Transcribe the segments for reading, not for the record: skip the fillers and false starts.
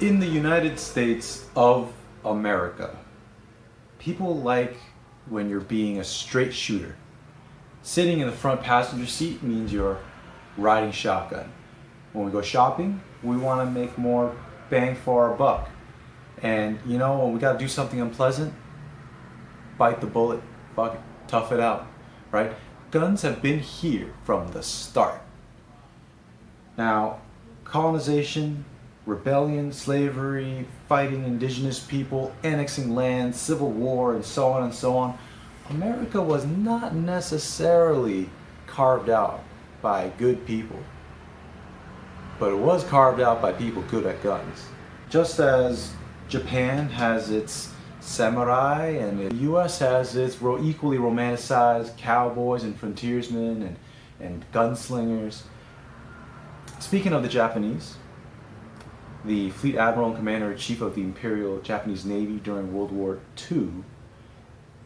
In the United States of America, people like when you're being a straight shooter. Sitting in the front passenger seat means you're riding shotgun. When we go shopping, we want to make more bang for our buck. And you know, when we got to do something unpleasant, bite the bullet, fuck it, tough it out, right? Guns have been here from the start. Now, colonization, rebellion, slavery, fighting indigenous people, annexing land, civil war, and so on and so on. America was not necessarily carved out by good people, but it was carved out by people good at guns. Just as Japan has its samurai and the US has its equally romanticized cowboys and frontiersmen and gunslingers. Speaking of the Japanese, the Fleet Admiral and Commander-in-Chief of the Imperial Japanese Navy during World War II,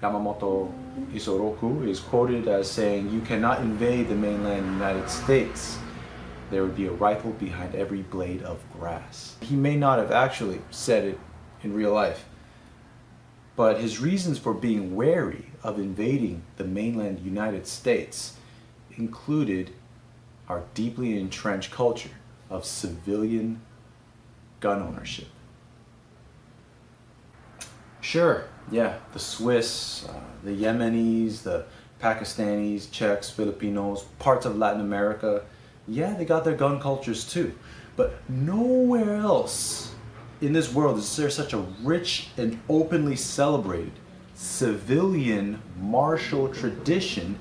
Yamamoto Isoroku, is quoted as saying, "You cannot invade the mainland United States. There would be a rifle behind every blade of grass." He may not have actually said it in real life, but his reasons for being wary of invading the mainland United States included our deeply entrenched culture of civilian gun ownership. Sure, yeah, the Swiss, the Yemenis, the Pakistanis, Czechs, Filipinos, parts of Latin America, yeah, they got their gun cultures too. But nowhere else in this world is there such a rich and openly celebrated civilian martial tradition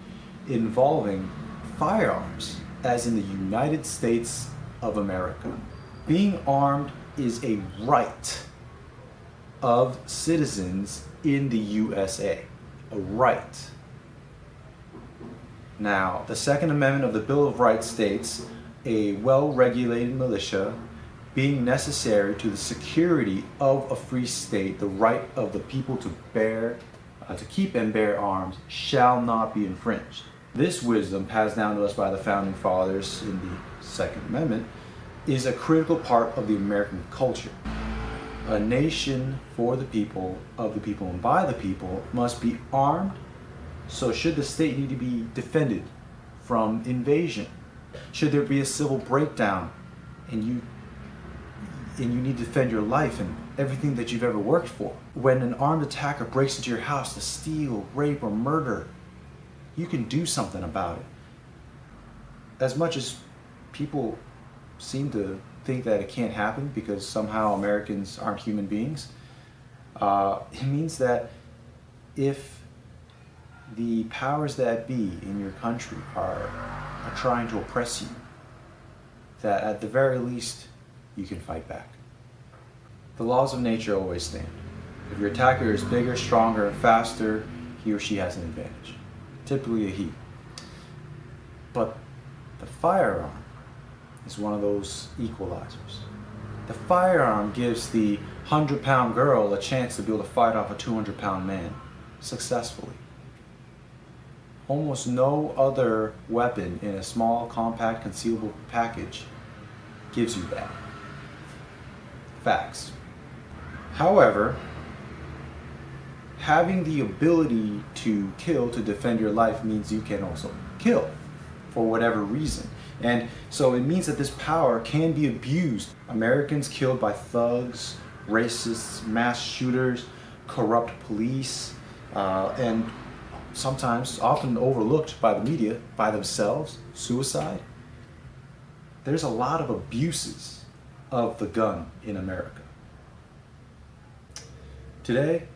involving firearms as in the United States of America. Being armed is a right of citizens in the USA, a right. Now, the Second Amendment of the Bill of Rights states a well-regulated militia being necessary to the security of a free state, the right of the people to keep and bear arms shall not be infringed. This wisdom, passed down to us by the Founding Fathers in the Second Amendment, is a critical part of the American culture. A nation for the people, of the people, and by the people must be armed, so should the state need to be defended from invasion, should there be a civil breakdown and you need to defend your life and everything that you've ever worked for, when an armed attacker breaks into your house to steal, rape, or murder, you can do something about it. As much as people seem to think that it can't happen because somehow Americans aren't human beings, it means that if the powers that be in your country are trying to oppress you, that at the very least you can fight back. The laws of nature always stand. If your attacker is bigger, stronger, and faster, he or she has an advantage. Typically a he. But the firearm is one of those equalizers. The firearm gives the 100-pound girl a chance to be able to fight off a 200-pound man successfully. Almost no other weapon in a small, compact, concealable package gives you that. Facts. However, having the ability to kill, to defend your life, means you can also kill for whatever reason. And so it means that this power can be abused. Americans killed by thugs, racists, mass shooters, corrupt police, and sometimes, often overlooked by the media, by themselves, suicide. There's a lot of abuses of the gun in America. Today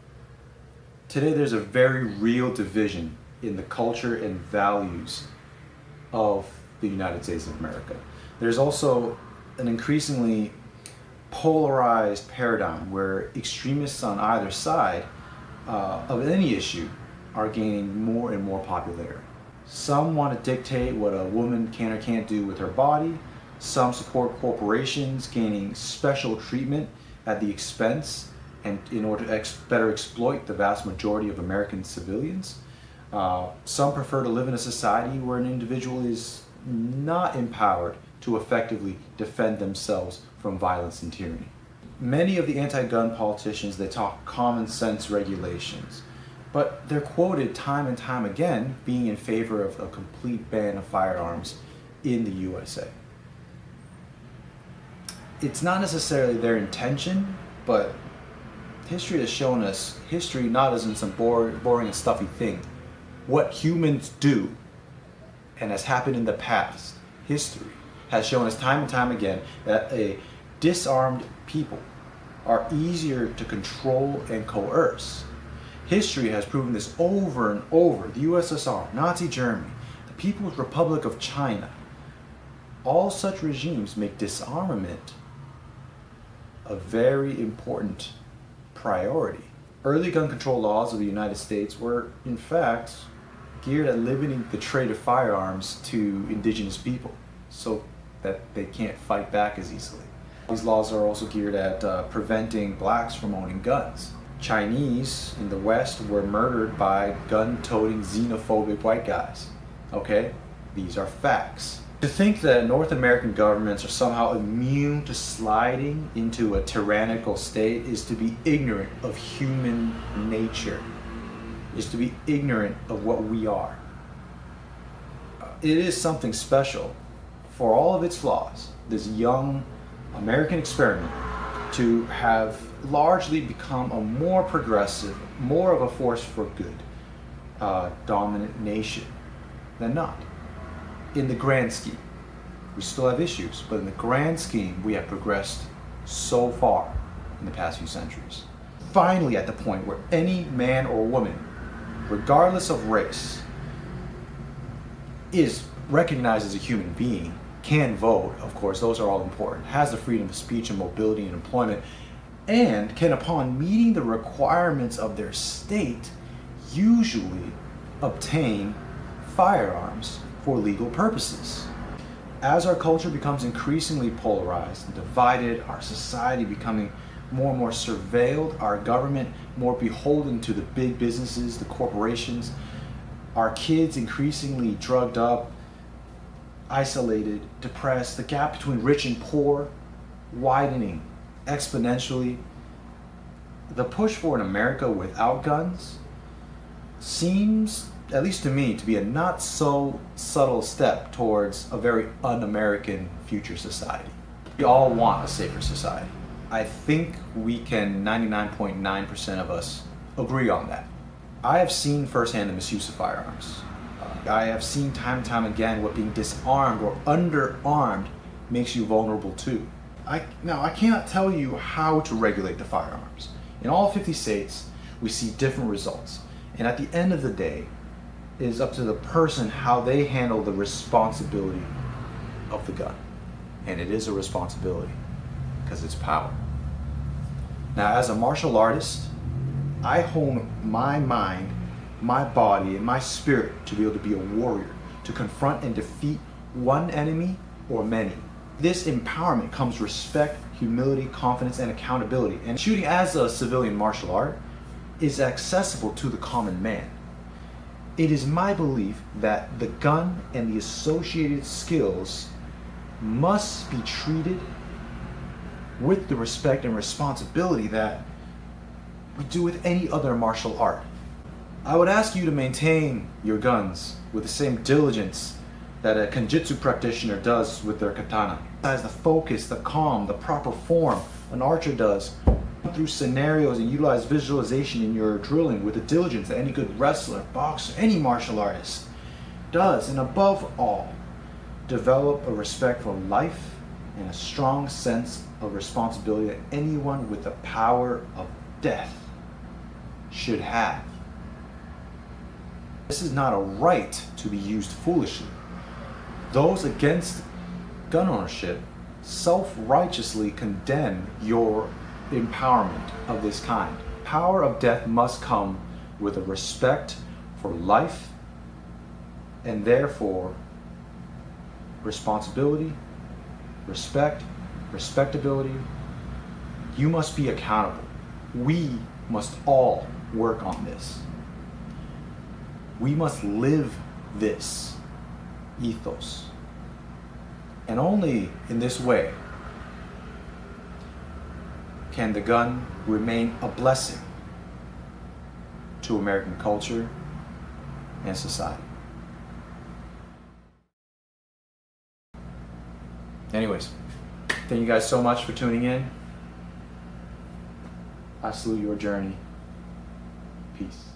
there's a very real division in the culture and values of the United States of America. There's also an increasingly polarized paradigm where extremists on either side of any issue are gaining more and more popularity. Some want to dictate what a woman can or can't do with her body. Some support corporations gaining special treatment at the expense and in order to better exploit the vast majority of American civilians. Some prefer to live in a society where an individual is not empowered to effectively defend themselves from violence and tyranny. Many of the anti-gun politicians, they talk common sense regulations, but they're quoted time and time again being in favor of a complete ban of firearms in the USA. It's not necessarily their intention, but history has shown us, history not as in some boring and stuffy thing, what humans do and has happened in the past. History has shown us time and time again that a disarmed people are easier to control and coerce. History has proven this over and over. The USSR, Nazi Germany, the People's Republic of China, all such regimes make disarmament a very important priority. Early gun control laws of the United States were, in fact, geared at limiting the trade of firearms to indigenous people so that they can't fight back as easily. These laws are also geared at preventing blacks from owning guns. Chinese in the West were murdered by gun-toting xenophobic white guys. Okay? These are facts. To think that North American governments are somehow immune to sliding into a tyrannical state is to be ignorant of human nature, is to be ignorant of what we are. It is something special, for all of its flaws, this young American experiment to have largely become a more progressive, more of a force for good, dominant nation than not. In the grand scheme, we still have issues, but in the grand scheme, we have progressed so far in the past few centuries. Finally, at the point where any man or woman, regardless of race, is recognized as a human being, can vote, of course, those are all important, has the freedom of speech and mobility and employment, and can, upon meeting the requirements of their state, usually obtain firearms for legal purposes. As our culture becomes increasingly polarized and divided, our society becoming more and more surveilled, our government more beholden to the big businesses, the corporations, our kids increasingly drugged up, isolated, depressed, the gap between rich and poor widening exponentially, the push for an America without guns seems, at least to me, to be a not so subtle step towards a very un-American future society. We all want a safer society. I think we can, 99.9% of us, agree on that. I have seen firsthand the misuse of firearms. I have seen time and time again what being disarmed or underarmed makes you vulnerable to. Now, I cannot tell you how to regulate the firearms. In all 50 states, we see different results. And at the end of the day, it is up to the person how they handle the responsibility of the gun. And it is a responsibility because it's power. Now, as a martial artist, I hone my mind, my body, and my spirit to be able to be a warrior, to confront and defeat one enemy or many. This empowerment comes respect, humility, confidence, and accountability. And shooting as a civilian martial art is accessible to the common man. It is my belief that the gun and the associated skills must be treated with the respect and responsibility that we do with any other martial art. I would ask you to maintain your guns with the same diligence that a Kenjutsu practitioner does with their katana. As the focus, the calm, the proper form an archer does through scenarios and utilize visualization in your drilling with the diligence that any good wrestler, boxer, any martial artist does. And above all, develop a respect for life and a strong sense of responsibility that anyone with the power of death should have. This is not a right to be used foolishly. Those against gun ownership self-righteously condemn your empowerment of this kind. Power of death must come with a respect for life and therefore responsibility, respect, respectability. You must be accountable. We must all work on this. We must live this ethos. And only in this way can the gun remain a blessing to American culture and society. Anyways, thank you guys so much for tuning in. I salute your journey. Peace.